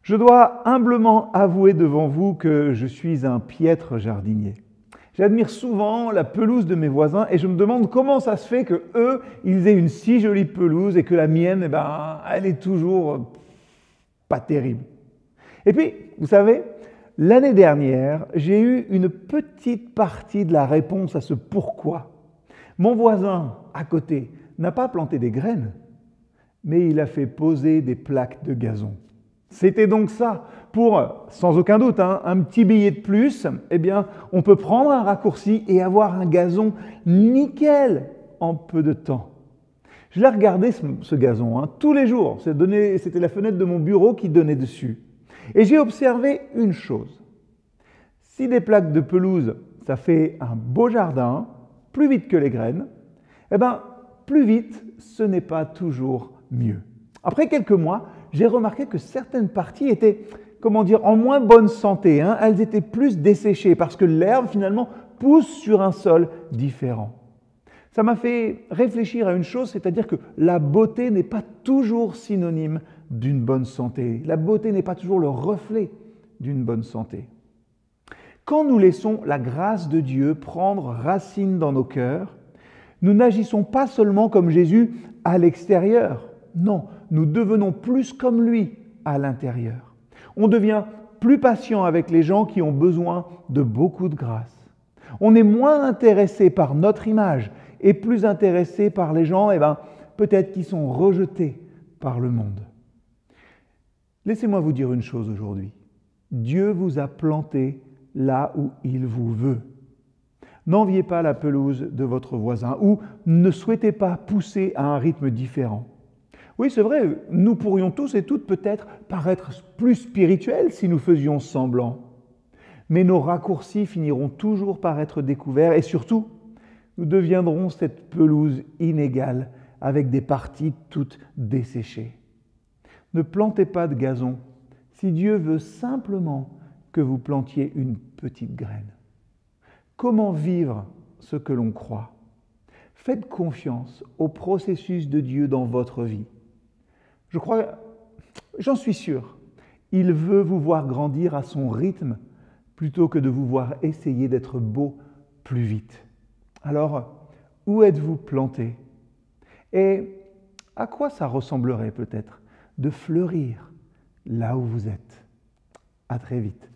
Je dois humblement avouer devant vous que je suis un piètre jardinier. J'admire souvent la pelouse de mes voisins et je me demande comment ça se fait que eux, ils aient une si jolie pelouse et que la mienne, elle est toujours pas terrible. Et puis, vous savez, l'année dernière, j'ai eu une petite partie de la réponse à ce pourquoi. Mon voisin à côté n'a pas planté des graines, mais il a fait poser des plaques de gazon. C'était donc ça. Pour, sans aucun doute, un petit billet de plus, on peut prendre un raccourci et avoir un gazon nickel en peu de temps. Je l'ai regardé ce gazon tous les jours. C'était la fenêtre de mon bureau qui donnait dessus. Et j'ai observé une chose. Si des plaques de pelouse, ça fait un beau jardin, plus vite que les graines, plus vite, ce n'est pas toujours mieux. Après quelques mois, j'ai remarqué que certaines parties étaient, en moins bonne santé. Elles étaient plus desséchées parce que l'herbe, finalement, pousse sur un sol différent. Ça m'a fait réfléchir à une chose, c'est-à-dire que la beauté n'est pas toujours synonyme d'une bonne santé. La beauté n'est pas toujours le reflet d'une bonne santé. Quand nous laissons la grâce de Dieu prendre racine dans nos cœurs, nous n'agissons pas seulement comme Jésus à l'extérieur. Non, nous devenons plus comme lui à l'intérieur. On devient plus patient avec les gens qui ont besoin de beaucoup de grâce. On est moins intéressé par notre image et plus intéressé par les gens, peut-être qui sont rejetés par le monde. Laissez-moi vous dire une chose aujourd'hui. Dieu vous a planté là où il vous veut. N'enviez pas la pelouse de votre voisin ou ne souhaitez pas pousser à un rythme différent. Oui, c'est vrai, nous pourrions tous et toutes peut-être paraître plus spirituels si nous faisions semblant. Mais nos raccourcis finiront toujours par être découverts et surtout, nous deviendrons cette pelouse inégale avec des parties toutes desséchées. Ne plantez pas de gazon si Dieu veut simplement que vous plantiez une petite graine. Comment vivre ce que l'on croit? Faites confiance au processus de Dieu dans votre vie. J'en suis sûr, il veut vous voir grandir à son rythme plutôt que de vous voir essayer d'être beau plus vite. Alors, où êtes-vous planté? Et à quoi ça ressemblerait peut-être de fleurir là où vous êtes? À très vite.